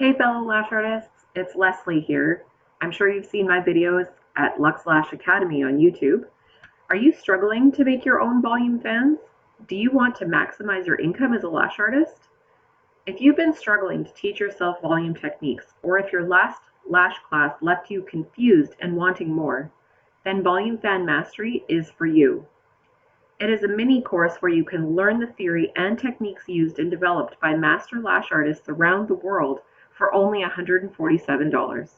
Hey fellow lash artists, it's Leslie here. I'm sure you've seen my videos at Lux Lash Academy on YouTube. Are you struggling to make your own volume fans? Do you want to maximize your income as a lash artist? If you've been struggling to teach yourself volume techniques, or if your last lash class left you confused and wanting more, then Volume Fan Mastery is for you. It is a mini course where you can learn the theory and techniques used and developed by master lash artists around the world for only $147.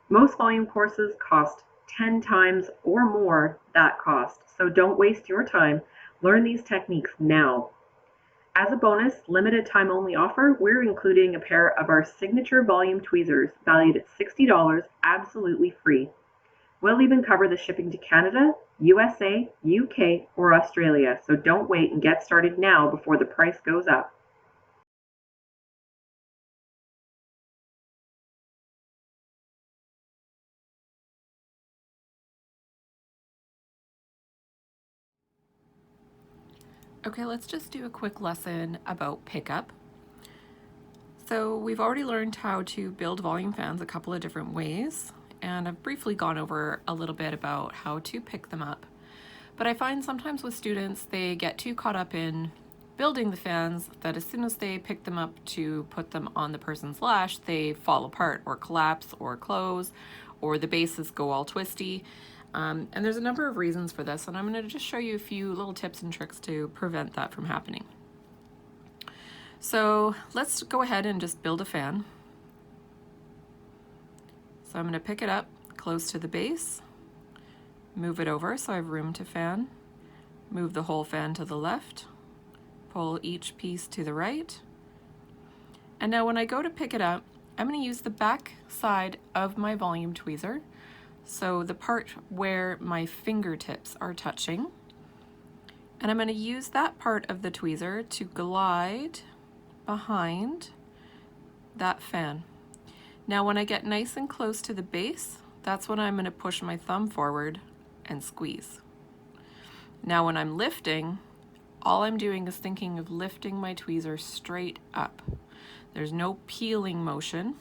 Most volume courses cost 10 times or more that cost, so don't waste your time. Learn these techniques now. As a bonus, limited time only offer, we're including a pair of our signature volume tweezers valued at $60 absolutely free. We'll even cover the shipping to Canada, USA, UK, or Australia, so don't wait and get started now before the price goes up. Okay, let's just do a quick lesson about pickup. So we've already learned how to build volume fans a couple of different ways, and I've briefly gone over a little bit about how to pick them up. But I find sometimes with students, they get too caught up in building the fans that as soon as they pick them up to put them on the person's lash, they fall apart or collapse or close, or the bases go all twisty. And there's a number of reasons for this, and I'm going to just show you a few little tips and tricks to prevent that from happening. So let's go ahead and just build a fan. So I'm going to pick it up close to the base, move it over so I have room to fan, move the whole fan to the left, pull each piece to the right. And now when I go to pick it up, I'm going to use the back side of my volume tweezer, so the part where my fingertips are touching. And I'm going to use that part of the tweezer to glide behind that fan. Now when I get nice and close to the base, that's when I'm going to push my thumb forward and squeeze. Now when I'm lifting, all I'm doing is thinking of lifting my tweezer straight up. There's no peeling motion,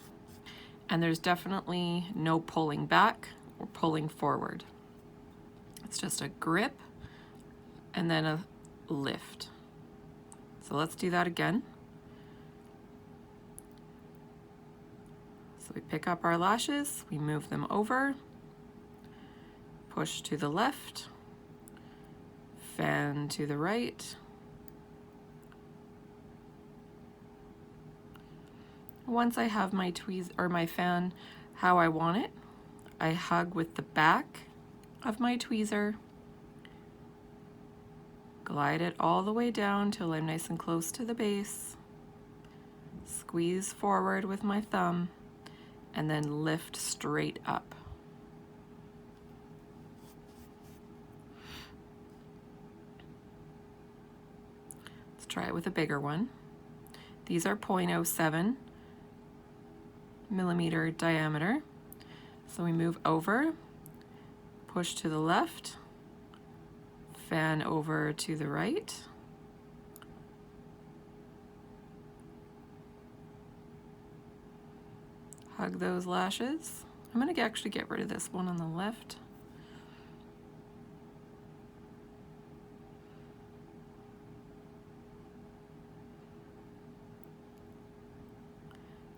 and there's definitely no pulling back or pulling forward. It's just a grip and then a lift. So let's do that again. So we pick up our lashes, we move them over, push to the left, fan to the right. Once I have my tweezers or my fan how I want it, I hug with the back of my tweezer, glide it all the way down till I'm nice and close to the base, squeeze forward with my thumb, and then lift straight up. Let's try it with a bigger one. These are 0.07 millimeter diameter. So we move over, push to the left, fan over to the right. Hug those lashes. I'm going to actually get rid of this one on the left.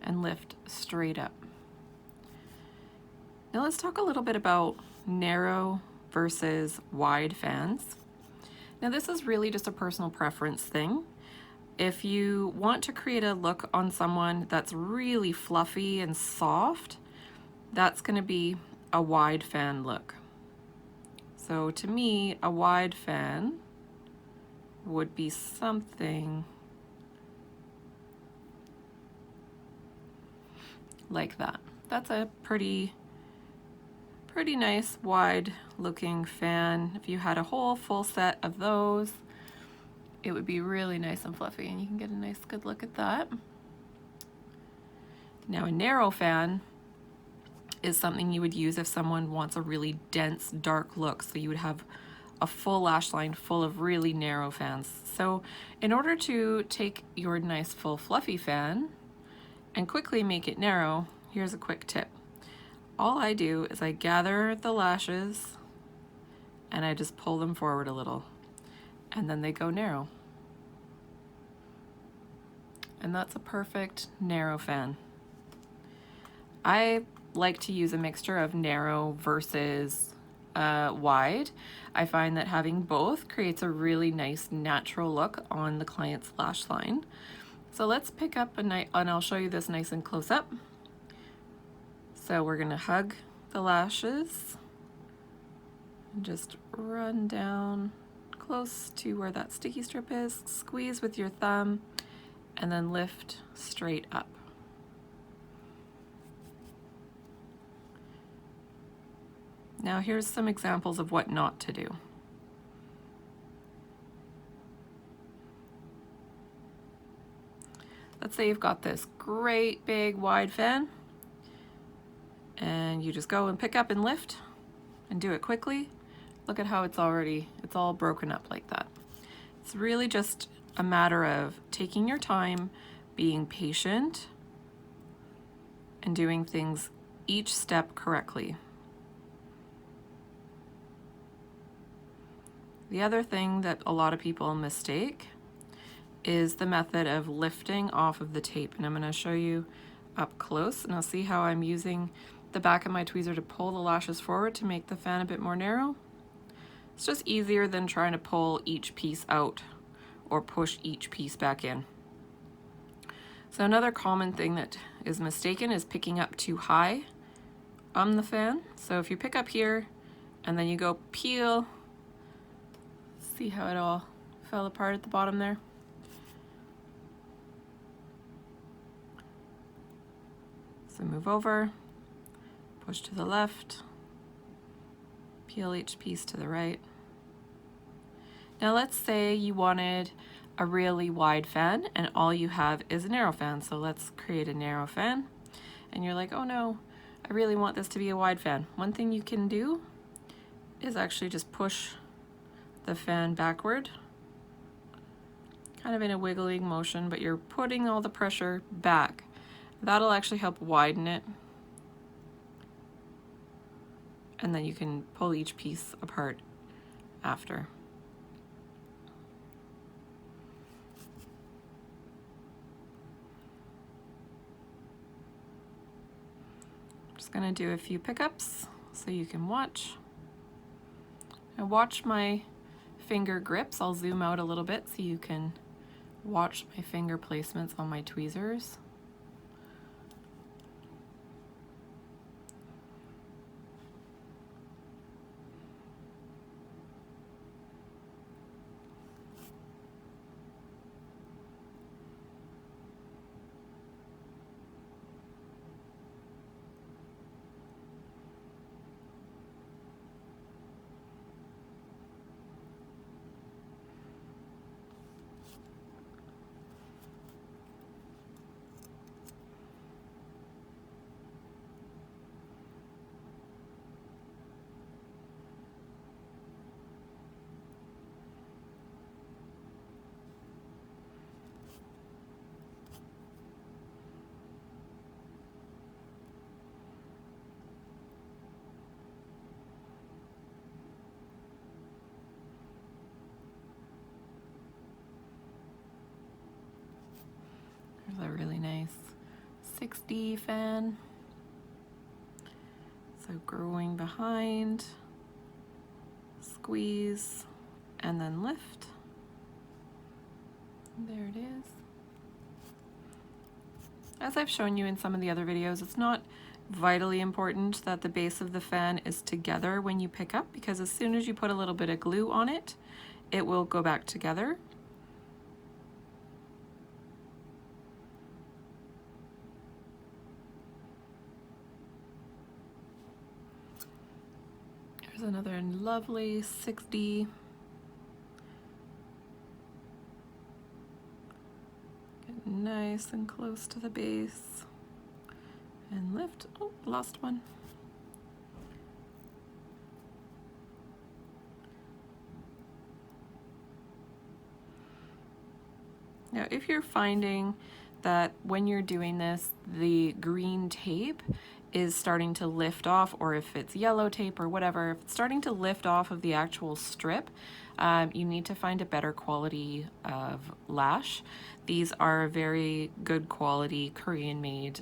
And lift straight up. Now let's talk a little bit about narrow versus wide fans. Now this is really just a personal preference thing. If you want to create a look on someone that's really fluffy and soft, that's going to be a wide fan look. So to me, a wide fan would be something like that. That's a pretty nice wide looking fan. If you had a whole full set of those, it would be really nice and fluffy, and you can get a nice good look at that. Now a narrow fan is something you would use if someone wants a really dense dark look, so you would have a full lash line full of really narrow fans. So in order to take your nice full fluffy fan and quickly make it narrow, here's a quick tip. All I do is I gather the lashes and I just pull them forward a little, and then they go narrow. And that's a perfect narrow fan. I like to use a mixture of narrow versus wide. I find that having both creates a really nice natural look on the client's lash line. So let's pick up and I'll show you this nice and close up. So we're gonna hug the lashes and just run down close to where that sticky strip is, squeeze with your thumb, and then lift straight up. Now here's some examples of what not to do. Let's say you've got this great big wide fan and you just go and pick up and lift and do it quickly. Look at how it's all broken up like that. It's really just a matter of taking your time, being patient, and doing things each step correctly. The other thing that a lot of people mistake is the method of lifting off of the tape, and I'm going to show you up close, and I'll see how I'm using the back of my tweezer to pull the lashes forward to make the fan a bit more narrow. It's just easier than trying to pull each piece out or push each piece back in. So another common thing that is mistaken is picking up too high on the fan. So if you pick up here and then you go peel, see how it all fell apart at the bottom there? So move over, push to the left, peel each piece to the right. Now let's say you wanted a really wide fan and all you have is a narrow fan. So let's create a narrow fan. And you're like, oh no, I really want this to be a wide fan. One thing you can do is actually just push the fan backward, kind of in a wiggling motion, but you're putting all the pressure back. That'll actually help widen it. And then you can pull each piece apart after. Just gonna do a few pickups so you can watch. And watch my finger grips. I'll zoom out a little bit so you can watch my finger placements on my tweezers. There's a really nice 6D fan. So growing behind, squeeze, and then lift. There it is. As I've shown you in some of the other videos, it's not vitally important that the base of the fan is together when you pick up, because as soon as you put a little bit of glue on it, it will go back together. There's another lovely 6D. Get nice and close to the base. And lift. Oh, lost one. Now, if you're finding that when you're doing this, the green tape is starting to lift off, or if it's yellow tape or whatever, if it's starting to lift off of the actual strip, you need to find a better quality of lash. These are very good quality Korean made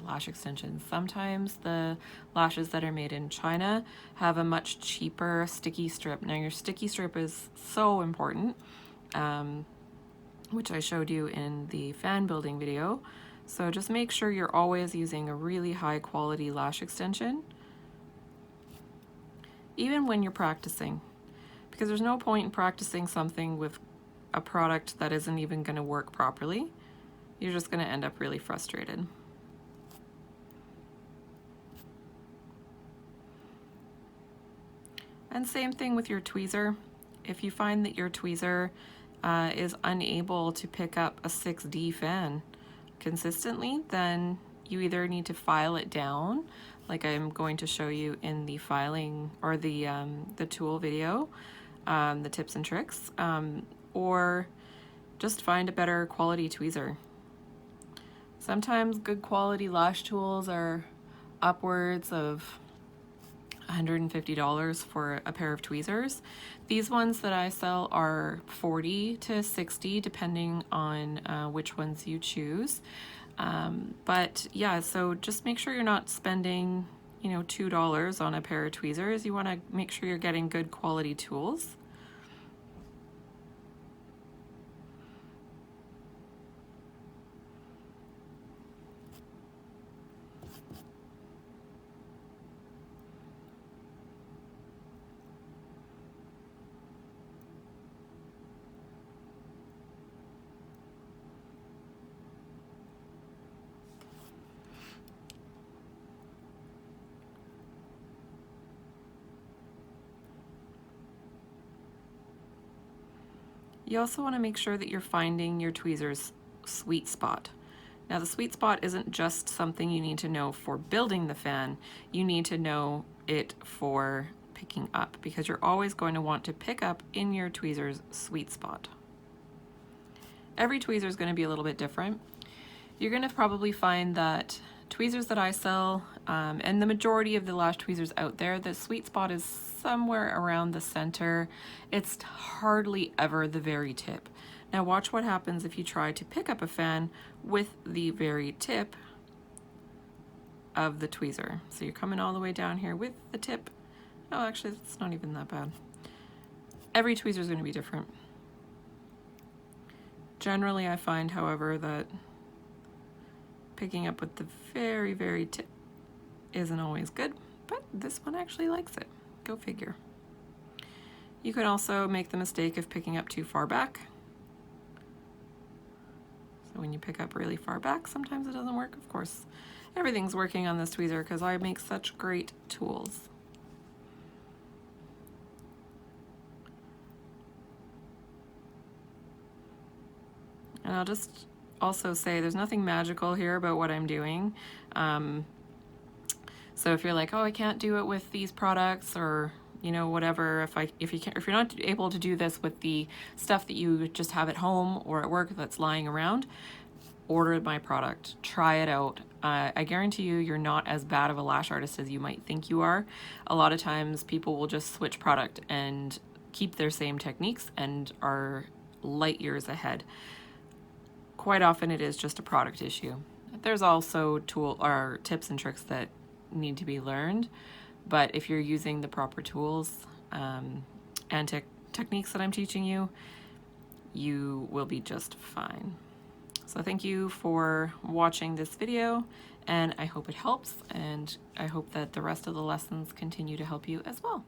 lash extensions. Sometimes the lashes that are made in China have a much cheaper sticky strip. Now your sticky strip is so important, which I showed you in the fan building video. So just make sure you're always using a really high quality lash extension, even when you're practicing, because there's no point in practicing something with a product that isn't even going to work properly. You're just going to end up really frustrated. And same thing with your tweezer. If you find that your tweezer is unable to pick up a 6D fan consistently, then you either need to file it down, like I'm going to show you in the filing or the tool video, the tips and tricks, or just find a better quality tweezer. Sometimes good quality lash tools are upwards of $150 for a pair of tweezers. These ones that I sell are $40 to $60 depending on which ones you choose. But yeah, so just make sure you're not spending, you know, $2 on a pair of tweezers. You want to make sure you're getting good quality tools. You also want to make sure that you're finding your tweezer's sweet spot. Now the sweet spot isn't just something you need to know for building the fan, you need to know it for picking up, because you're always going to want to pick up in your tweezer's sweet spot. Every tweezer is going to be a little bit different. You're going to probably find that tweezers that I sell, and the majority of the lash tweezers out there, the sweet spot is somewhere around the center. It's hardly ever the very tip. Now watch what happens if you try to pick up a fan with the very tip of the tweezer. So you're coming all the way down here with the tip. Oh, actually, it's not even that bad. Every tweezer is going to be different. Generally, I find, however, that picking up with the very, very tip isn't always good, but this one actually likes it. Go figure. You can also make the mistake of picking up too far back. So when you pick up really far back, sometimes it doesn't work. Of course, everything's working on this tweezer because I make such great tools. And I'll just also say there's nothing magical here about what I'm doing. So if you're like, oh, I can't do it with these products, or you know, whatever, if you're not able to do this with the stuff that you just have at home or at work that's lying around, order my product, try it out. I guarantee you, you're not as bad of a lash artist as you might think you are. A lot of times people will just switch product and keep their same techniques and are light years ahead. Quite often it is just a product issue. There's also tips and tricks that need to be learned, but if you're using the proper tools and techniques that I'm teaching you, you will be just fine. So thank you for watching this video, and I hope it helps, and I hope that the rest of the lessons continue to help you as well.